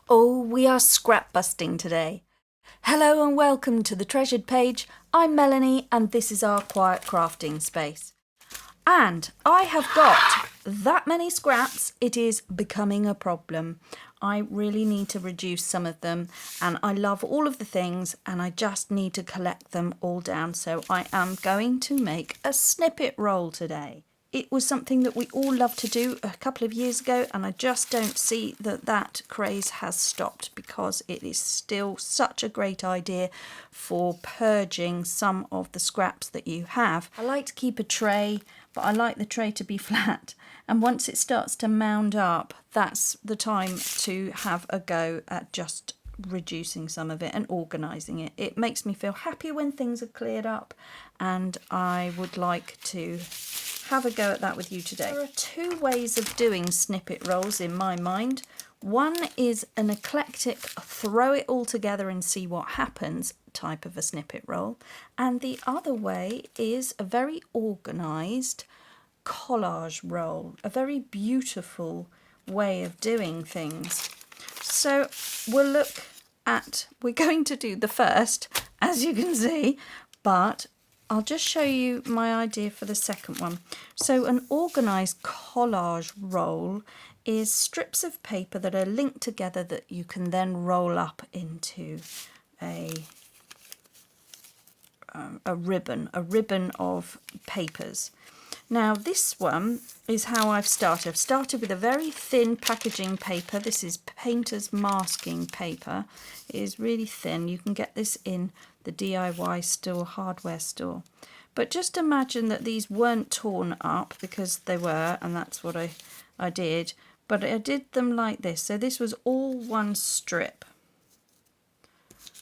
Oh, we are scrap busting today. Hello and welcome to the Treasured Page. I'm Melanie and this is our quiet crafting space. And I have got that many scraps, it is becoming a problem. I really need to reduce some of them and I love all of the things and I just need to collect them all down. So I am going to make a snippet roll today. It was something that we all loved to do a couple of years ago and I just don't see that craze has stopped because it is still such a great idea for purging some of the scraps that you have. I like to keep a tray, but I like the tray to be flat, and once it starts to mound up, that's the time to have a go at just reducing some of it and organising it. It makes me feel happy when things are cleared up and I would like to have a go at that with you today. There are two ways of doing snippet rolls in my mind. One is an eclectic throw it all together and see what happens type of a snippet roll, and the other way is a very organised collage roll, a very beautiful way of doing things. So we're going to do the first, as you can see, but I'll just show you my idea for the second one. So an organised collage roll is strips of paper that are linked together that you can then roll up into a ribbon of papers. Now this one is how I've started. I've started with a very thin packaging paper. This is painter's masking paper. It is really thin. You can get this in the DIY store, hardware store. But just imagine that these weren't torn up, because they were, and that's what I did. But I did them like this. So this was all one strip.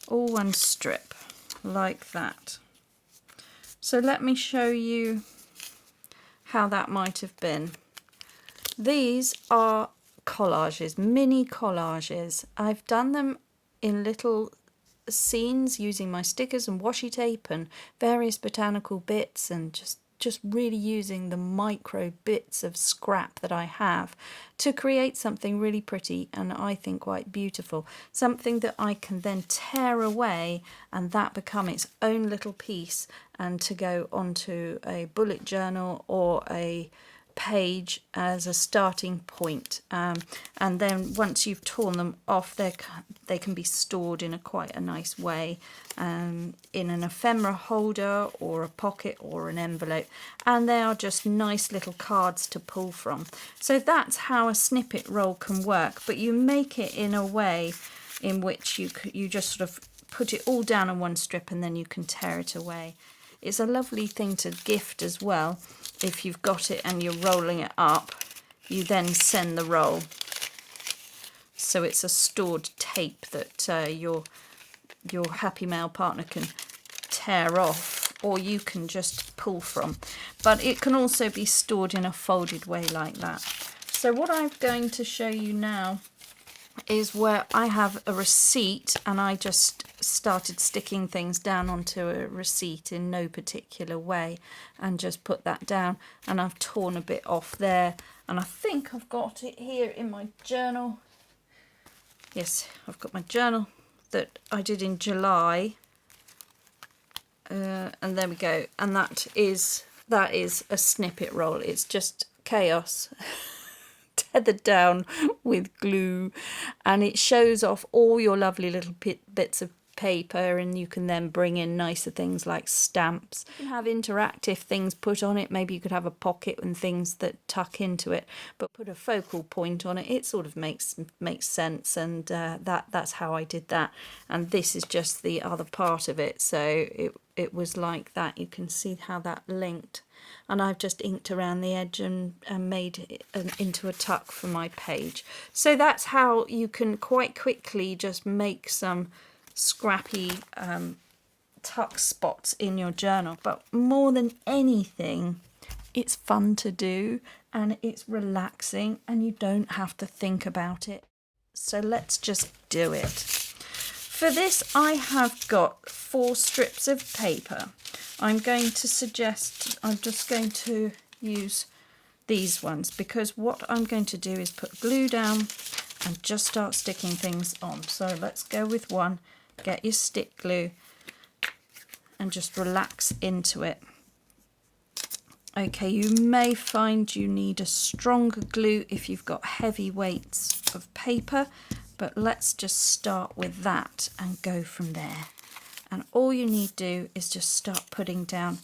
All one strip, like that. So let me show you how that might have been. These are collages, mini collages. I've done them in little scenes using my stickers and washi tape and various botanical bits, and just really using the micro bits of scrap that I have to create something really pretty and I think quite beautiful. Something that I can then tear away and that become its own little piece, and to go onto a bullet journal or a page as a starting point, and then once you've torn them off, they can be stored in quite a nice way, in an ephemera holder or a pocket or an envelope, and they are just nice little cards to pull from. So that's how a snippet roll can work, but you make it in a way in which you just sort of put it all down on one strip and then you can tear it away. It's a lovely thing to gift as well. If you've got it and you're rolling it up, you then send the roll. So it's a stored tape that your happy mail partner can tear off, or you can just pull from. But it can also be stored in a folded way like that. So what I'm going to show you now is where I have a receipt and I just started sticking things down onto a receipt in no particular way and just put that down, and I've torn a bit off there, and I think I've got it here in my journal. Yes, I've got my journal that I did in July, and there we go, and that is a snippet roll. It's just chaos tethered down with glue, and it shows off all your lovely little bits of paper, and you can then bring in nicer things like stamps. You can have interactive things put on it. Maybe you could have a pocket and things that tuck into it, but put a focal point on it. It sort of makes sense, and that's how I did that. And this is just the other part of it, so it was like that. You can see how that linked, and I've just inked around the edge and made it into a tuck for my page. So that's how you can quite quickly just make some scrappy tuck spots in your journal. But more than anything, it's fun to do and it's relaxing and you don't have to think about it. So let's just do it. For this, I have got 4 strips of paper. I'm just going to use these ones, because what I'm going to do is put glue down and just start sticking things on. So let's go with one. Get your stick glue and just relax into it. Okay, you may find you need a stronger glue if you've got heavy weights of paper, but let's just start with that and go from there. And all you need to do is just start putting down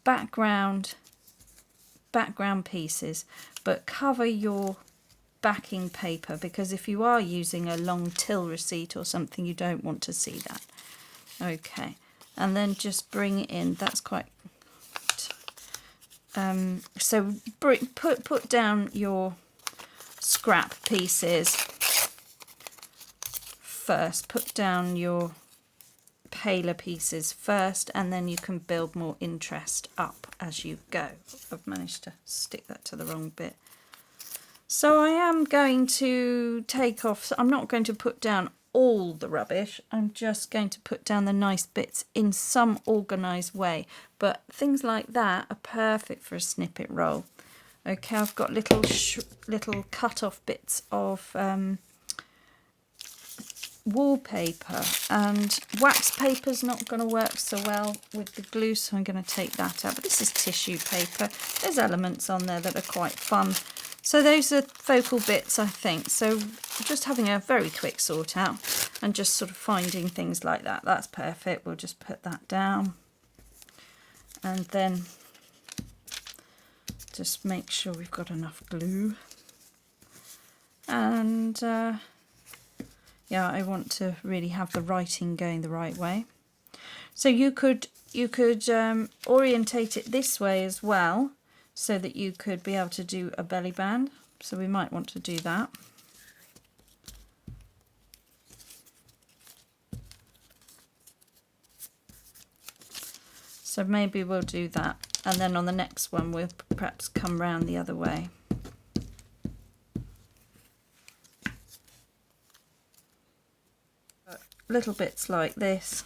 background pieces, but cover your backing paper, because if you are using a long till receipt or something, you don't want to see that. Okay, and then just bring it in. That's quite so put down your scrap pieces first, put down your paler pieces first, and then you can build more interest up as you go. I've managed to stick that to the wrong bit. So I am going to take off, so I'm not going to put down all the rubbish, I'm just going to put down the nice bits in some organised way, but things like that are perfect for a snippet roll. Okay, I've got little cut off bits of wallpaper, and wax paper's not going to work so well with the glue, so I'm going to take that out. But this is tissue paper. There's elements on there that are quite fun. So those are focal bits, I think. So just having a very quick sort out and just sort of finding things like that. That's perfect. We'll just put that down. And then just make sure we've got enough glue. And yeah, I want to really have the writing going the right way. So you could orientate it this way as well, so that you could be able to do a belly band. So we might want to do that. So maybe we'll do that, and then on the next one we'll perhaps come round the other way. Little bits like this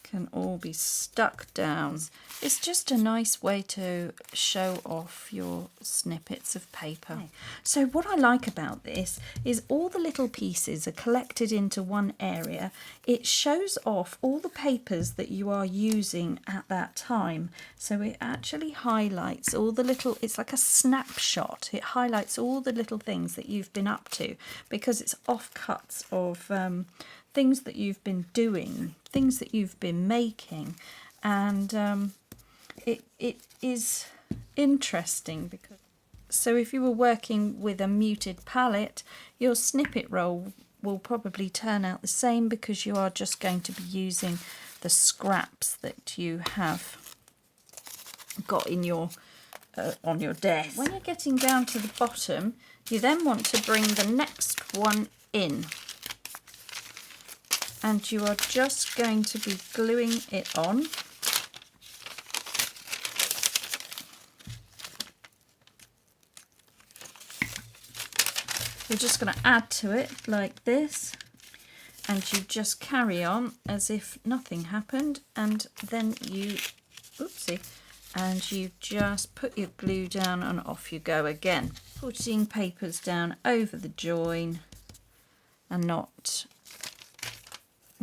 can all be stuck down. It's just a nice way to show off your snippets of paper. So what I like about this is all the little pieces are collected into one area. It shows off all the papers that you are using at that time. So it actually highlights all the little, it's like a snapshot. It highlights all the little things that you've been up to, because it's offcuts of things that you've been doing, things that you've been making, and it is interesting because, so if you were working with a muted palette, your snippet roll will probably turn out the same, because you are just going to be using the scraps that you have got in your on your desk. When you're getting down to the bottom, you then want to bring the next one in. And you are just going to be gluing it on. You're just going to add to it like this, and you just carry on as if nothing happened, and then you, oopsie, and you just put your glue down and off you go again. Putting papers down over the join and not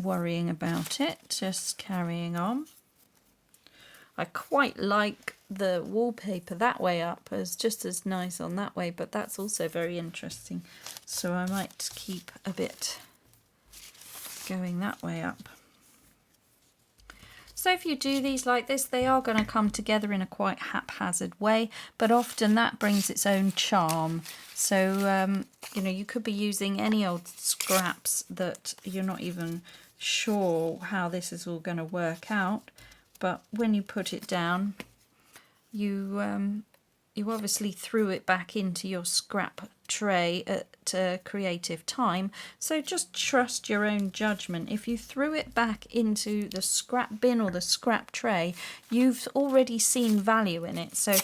worrying about it, just carrying on. I quite like the wallpaper that way up, as just as nice on that way, but that's also very interesting, so I might keep a bit going that way up. So if you do these like this, they are going to come together in a quite haphazard way, but often that brings its own charm. So you know, you could be using any old scraps that you're not even sure how this is all going to work out, but when you put it down, you obviously threw it back into your scrap tray at creative time, so just trust your own judgment. If you threw it back into the scrap bin or the scrap tray, you've already seen value in it, so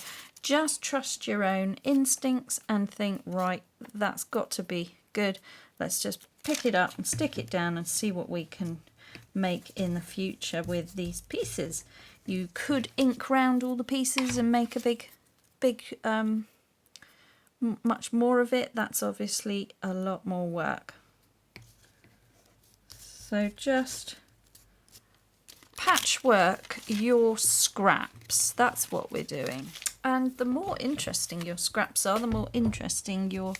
just trust your own instincts and think, right, that's got to be good. Let's just pick it up and stick it down and see what we can make in the future with these pieces. You could ink round all the pieces and make a big much more of it, that's obviously a lot more work. So just patchwork your scraps. That's what we're doing. And the more interesting your scraps are, the more interesting your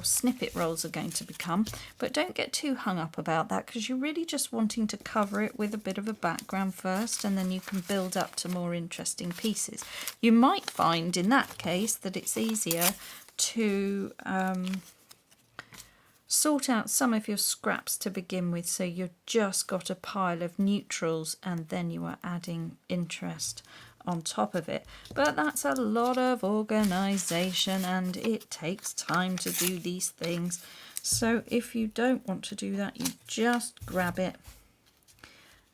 snippet rolls are going to become. But don't get too hung up about that, because you're really just wanting to cover it with a bit of a background first, and then you can build up to more interesting pieces. You might find in that case that it's easier to sort out some of your scraps to begin with, so you've just got a pile of neutrals and then you are adding interest on top of it. But that's a lot of organisation and it takes time to do these things. So if you don't want to do that, you just grab it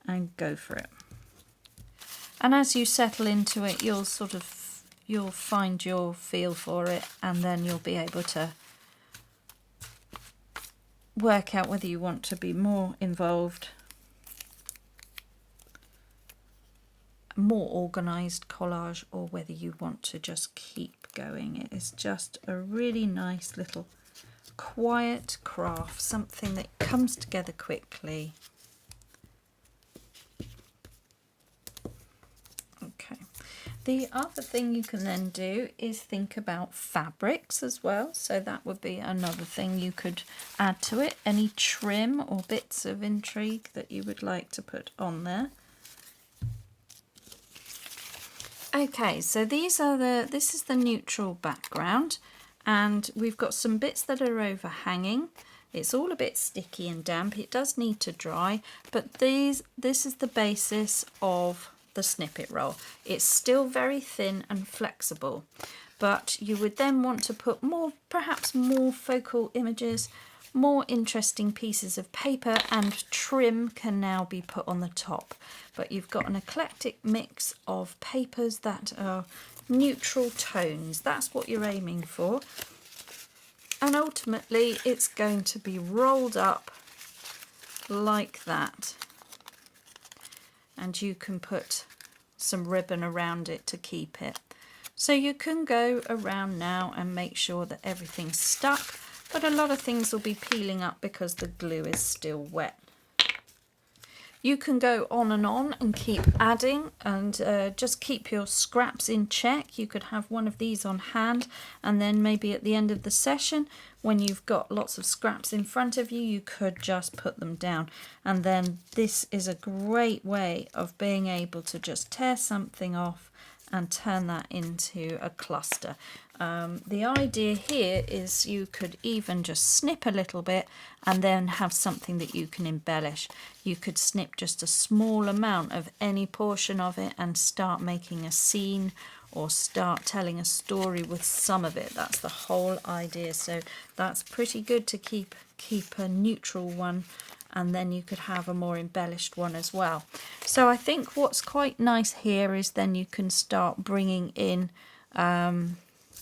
and go for it. And as you settle into it, you'll find your feel for it, and then you'll be able to work out whether you want to be more involved, more organised collage, or whether you want to just keep going. It is just a really nice little quiet craft, something that comes together quickly. Okay. The other thing you can then do is think about fabrics as well. So that would be another thing you could add to it. Any trim or bits of intrigue that you would like to put on there. Okay, so this is the neutral background, and we've got some bits that are overhanging. It's all a bit sticky and damp. It does need to dry, but this is the basis of the snippet roll. It's still very thin and flexible, but you would then want to put perhaps more focal images, more interesting pieces of paper, and trim can now be put on the top. But you've got an eclectic mix of papers that are neutral tones. That's what you're aiming for. And ultimately it's going to be rolled up like that. And you can put some ribbon around it to keep it. So you can go around now and make sure that everything's stuck, but a lot of things will be peeling up because the glue is still wet. You can go on and keep adding, and just keep your scraps in check. You could have one of these on hand, and then maybe at the end of the session, when you've got lots of scraps in front of you, you could just put them down. And then this is a great way of being able to just tear something off and turn that into a cluster. The idea here is you could even just snip a little bit and then have something that you can embellish. You could snip just a small amount of any portion of it and start making a scene, or start telling a story with some of it. That's the whole idea. So that's pretty good to keep a neutral one, and then you could have a more embellished one as well. So I think what's quite nice here is then you can start bringing in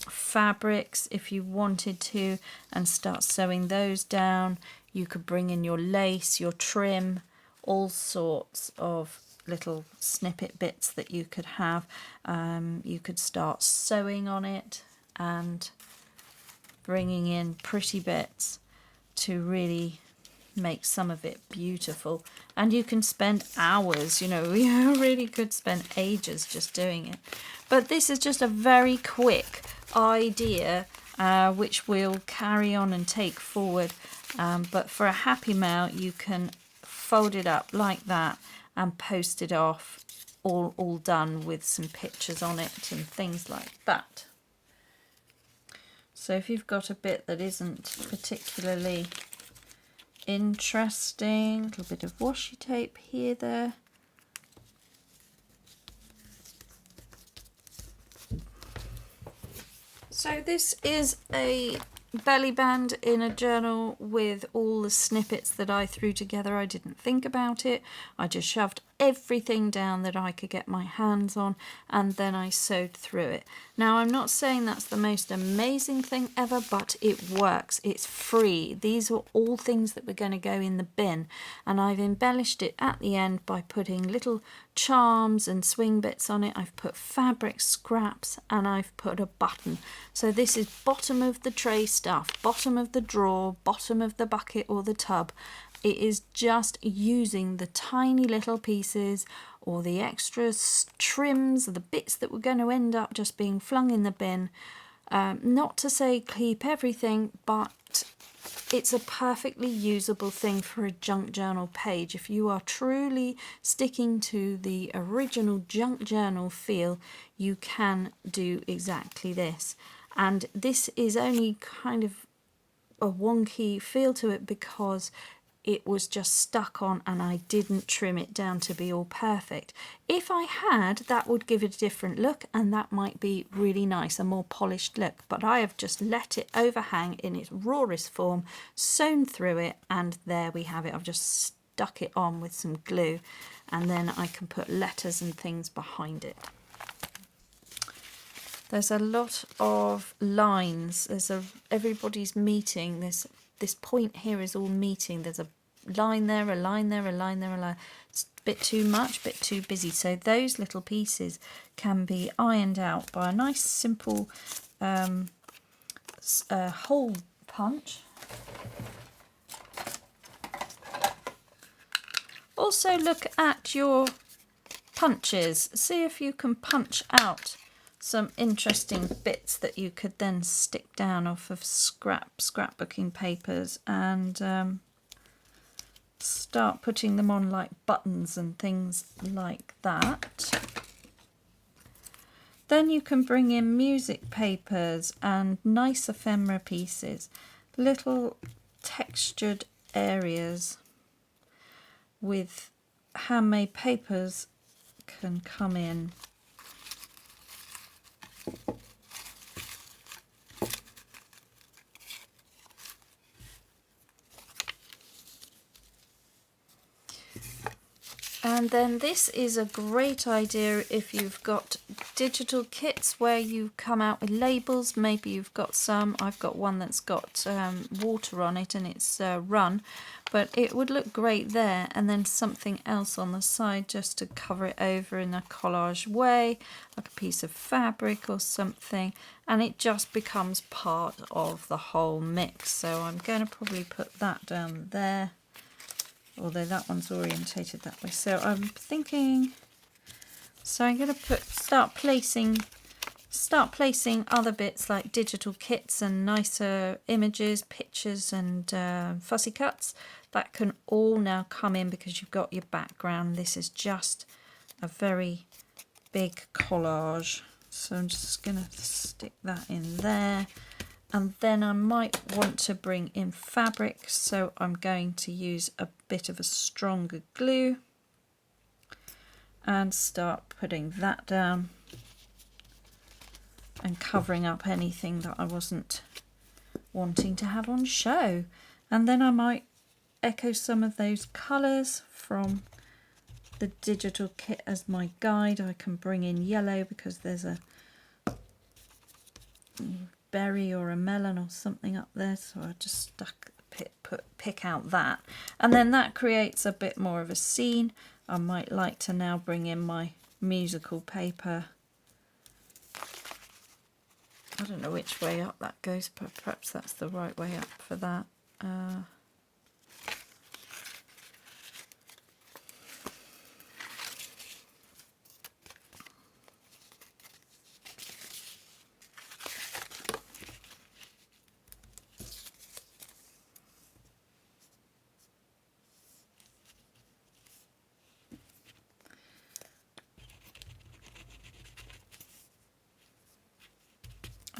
fabrics if you wanted to, and start sewing those down. You could bring in your lace, your trim, all sorts of little snippet bits that you could have. You could start sewing on it and bringing in pretty bits to really make some of it beautiful. And you can spend hours, you know, you really could spend ages just doing it. But this is just a very quick idea which we'll carry on and take forward. But for a happy mail, you can fold it up like that and post it off, all done with some pictures on it and things like that. So if you've got a bit that isn't particularly interesting, a little bit of washi tape here, there. So this is a belly band in a journal with all the snippets that I threw together. I didn't think about it. I just shoved everything down that I could get my hands on, and then I sewed through it. Now, I'm not saying that's the most amazing thing ever, but it works. It's free. These are all things that were going to go in the bin, and I've embellished it at the end by putting little charms and swing bits on it. I've put fabric scraps, and I've put a button. So this is bottom of the tray stuff, bottom of the drawer, bottom of the bucket or the tub. It is just using the tiny little pieces or the extra trims, the bits that were going to end up just being flung in the bin. Not to say keep everything, but it's a perfectly usable thing for a junk journal page. If you are truly sticking to the original junk journal feel, you can do exactly this. And this is only kind of a wonky feel to it because it was just stuck on and I didn't trim it down to be all perfect. If I had, that would give it a different look, and that might be really nice, a more polished look. But I have just let it overhang in its rawest form, sewn through it, and there we have it. I've just stuck it on with some glue, and then I can put letters and things behind it. There's a lot of lines. Everybody's meeting. This point here is all meeting. There's a line there, a line there, a line there, a line. It's a bit too much, bit too busy. So those little pieces can be ironed out by a nice simple hole punch. Also look at your punches. See if you can punch out some interesting bits that you could then stick down off of scrapbooking papers and start putting them on like buttons and things like that. Then you can bring in music papers and nice ephemera pieces, little textured areas with handmade papers can come in. And then this is a great idea if you've got digital kits where you come out with labels. Maybe you've got some. I've got one that's got water on it and it's run, but it would look great there, and then something else on the side just to cover it over in a collage way, like a piece of fabric or something, and it just becomes part of the whole mix. So I'm going to probably put that down there, although that one's orientated that way. So I'm thinking, so I'm going to start placing other bits like digital kits and nicer images, pictures and fussy cuts. That can all now come in because you've got your background. This is just a very big collage. So I'm just going to stick that in there. And then I might want to bring in fabric, so I'm going to use a bit of a stronger glue and start putting that down and covering up anything that I wasn't wanting to have on show. And then I might echo some of those colours from the digital kit as my guide. I can bring in yellow because there's a berry or a melon or something up there, so I just pick out that, and then that creates a bit more of a scene. I might like to now bring in my musical paper. I don't know which way up that goes, but perhaps that's the right way up for that.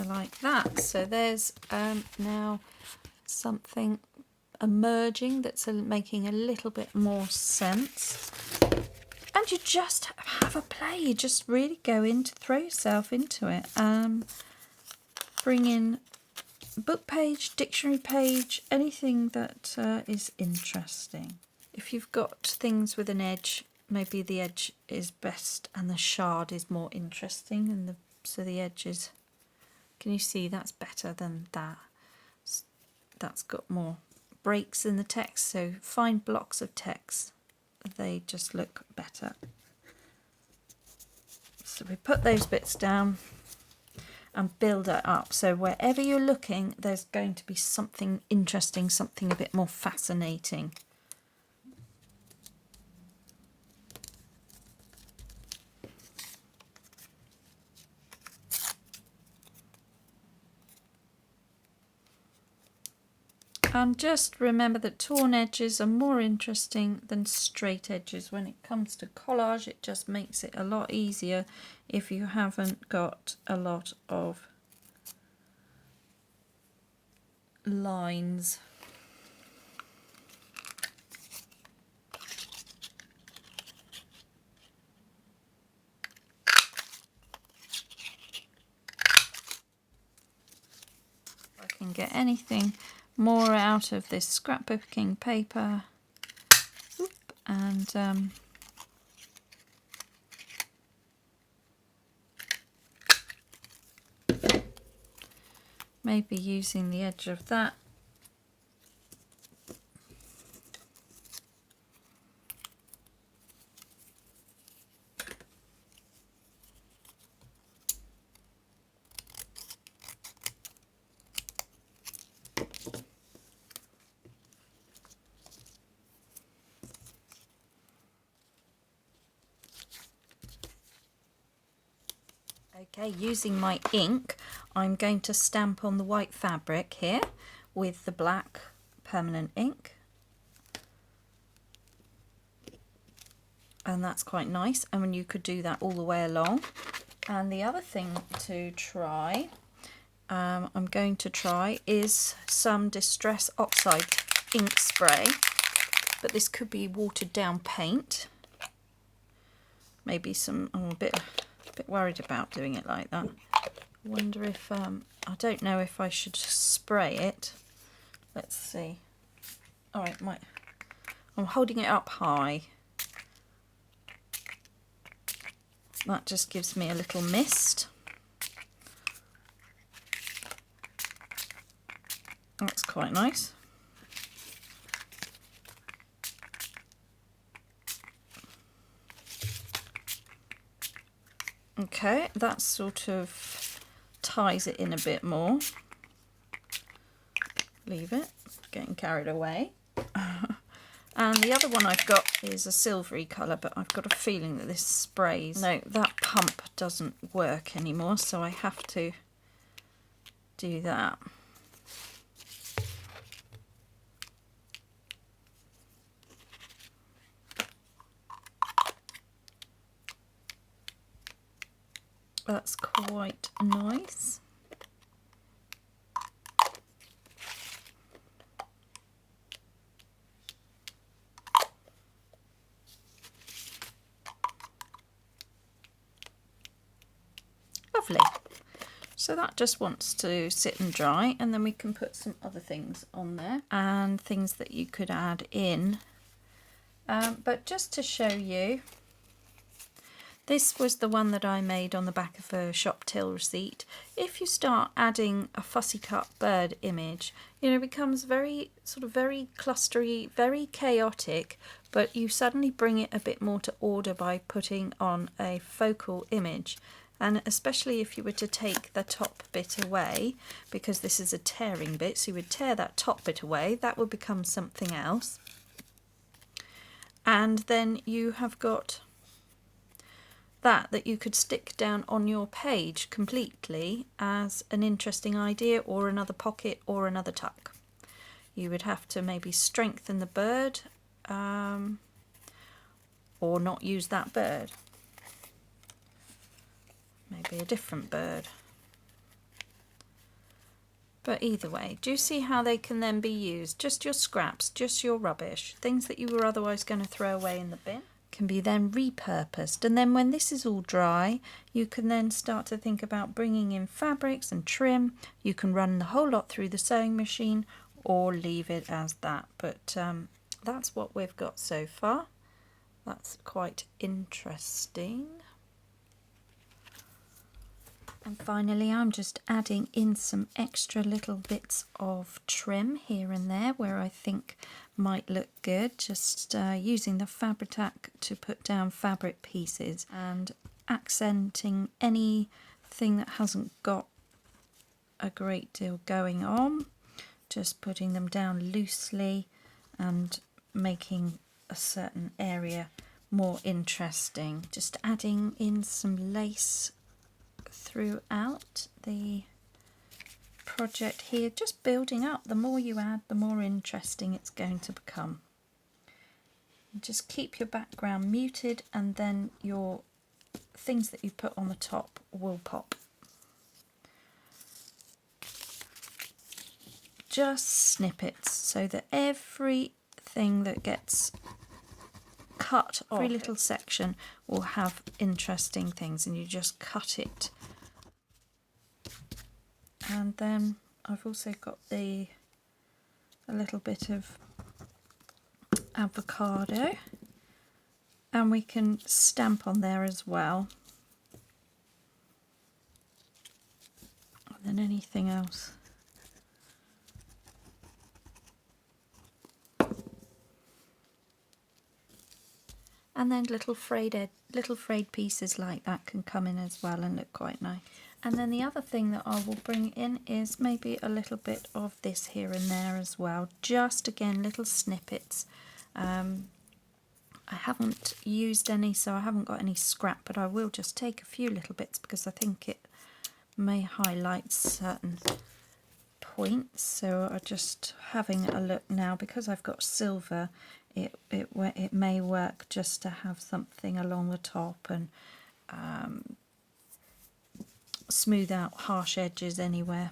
Like that. So there's now something emerging that's making a little bit more sense, and you just have a play. You just really go into, throw yourself into it. Bring in book page, dictionary page, anything that is interesting. If you've got things with an edge, maybe the edge is best and the shard is more interesting, and so the edge is, can you see that's better than that? That's got more breaks in the text, so fine blocks of text, they just look better. So we put those bits down and build it up, so wherever you're looking there's going to be something interesting, something a bit more fascinating. And just remember that torn edges are more interesting than straight edges. When it comes to collage, it just makes it a lot easier if you haven't got a lot of lines. If I can get anything more out of this scrapbooking paper, and maybe using the edge of that . Okay, using my ink, I'm going to stamp on the white fabric here with the black permanent ink. And that's quite nice, and you could do that all the way along. And the other thing to try, I'm going to try, is some Distress Oxide ink spray, but this could be watered down paint. Maybe some, I'm a bit worried about doing it like that. I wonder if, I don't know if I should spray it. Let's see. All right, I'm holding it up high. That just gives me a little mist. That's quite nice. Okay, that sort of ties it in a bit more. Leave it, getting carried away. And the other one I've got is a silvery colour, but I've got a feeling that this sprays. No, that pump doesn't work anymore, so I have to do that. That's quite nice. Lovely. So that just wants to sit and dry, and then we can put some other things on there and things that you could add in. But just to show you, this was the one that I made on the back of a shop till receipt. If you start adding a fussy cut bird image, you know, it becomes very clustery, very chaotic, but you suddenly bring it a bit more to order by putting on a focal image. And especially if you were to take the top bit away, because this is a tearing bit, so you would tear that top bit away, that would become something else. And then you have got that you could stick down on your page completely as an interesting idea, or another pocket, or another tuck. You would have to maybe strengthen the bird, or not use that bird. Maybe a different bird. But either way, do you see how they can then be used? Just your scraps, just your rubbish, things that you were otherwise going to throw away in the bin, can be then repurposed. And then when this is all dry, you can then start to think about bringing in fabrics and trim. You can run the whole lot through the sewing machine or leave it as that. But that's what we've got so far. That's quite interesting. And finally, I'm just adding in some extra little bits of trim here and there where I think might look good. Just using the Fabri-Tac to put down fabric pieces and accenting anything that hasn't got a great deal going on. Just putting them down loosely and making a certain area more interesting. Just adding in some lace throughout the project here, just building up. The more you add, the more interesting it's going to become. Just keep your background muted and then your things that you put on the top will pop. Just snippets so that everything that gets cut off, every little section will have interesting things, and you just cut it. And then I've also got a little bit of avocado, and we can stamp on there as well. And then anything else. And then little frayed pieces like that can come in as well and look quite nice. And then the other thing that I will bring in is maybe a little bit of this here and there as well. Just again, little snippets. I haven't used any, so I haven't got any scrap, but I will just take a few little bits because I think it may highlight certain points. So I'm just having a look now, because I've got silver, it may work just to have something along the top and smooth out harsh edges anywhere.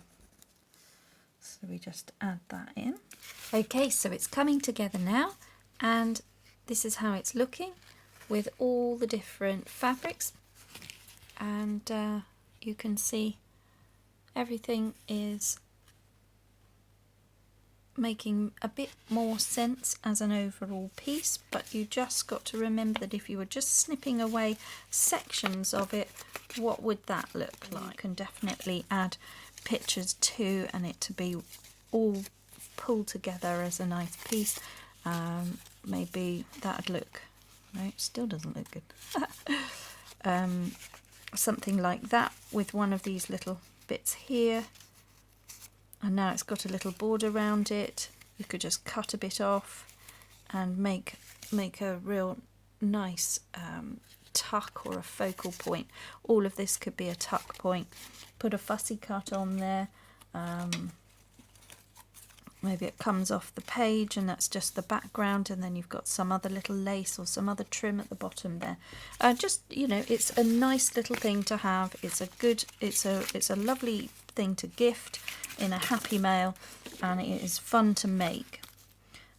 So we just add that in. Okay, so it's coming together now, and this is how it's looking with all the different fabrics, and you can see everything is making a bit more sense as an overall piece, but you just got to remember that if you were just snipping away sections of it, what would that look like? You can definitely add pictures too, and it to be all pulled together as a nice piece. Maybe that'd look, no, it still doesn't look good. Something like that with one of these little bits here. And now it's got a little border around it. You could just cut a bit off and make a real nice tuck or a focal point. All of this could be a tuck point. Put a fussy cut on there. Maybe it comes off the page and that's just the background, and then you've got some other little lace or some other trim at the bottom there. Just, you know, it's a nice little thing to have. It's a lovely thing to gift in a happy mail, and it is fun to make.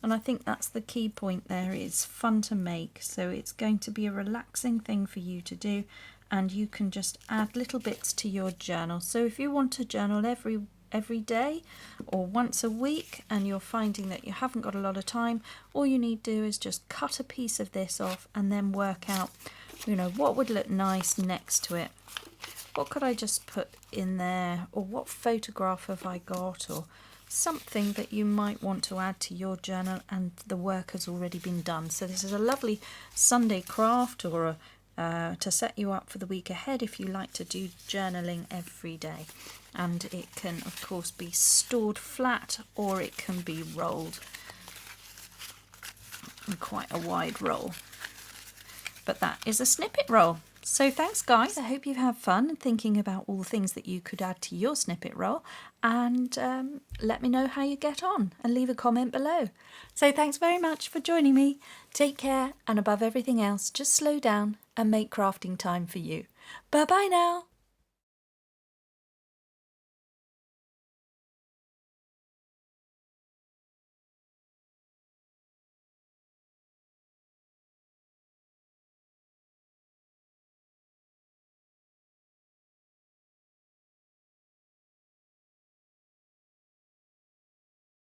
And I think that's the key point there, is fun to make. So it's going to be a relaxing thing for you to do, and you can just add little bits to your journal. So if you want to journal every day or once a week and you're finding that you haven't got a lot of time, all you need to do is just cut a piece of this off and then work out, you know, what would look nice next to it. What could I just put in there, or what photograph have I got, or something that you might want to add to your journal, and the work has already been done. So this is a lovely Sunday craft, or to set you up for the week ahead if you like to do journaling every day. And it can of course be stored flat, or it can be rolled, and quite a wide roll. But that is a snippet roll. So thanks guys, I hope you've had fun thinking about all the things that you could add to your snippet roll, and let me know how you get on and leave a comment below. So thanks very much for joining me. Take care, and above everything else, just slow down and make crafting time for you. Bye bye now.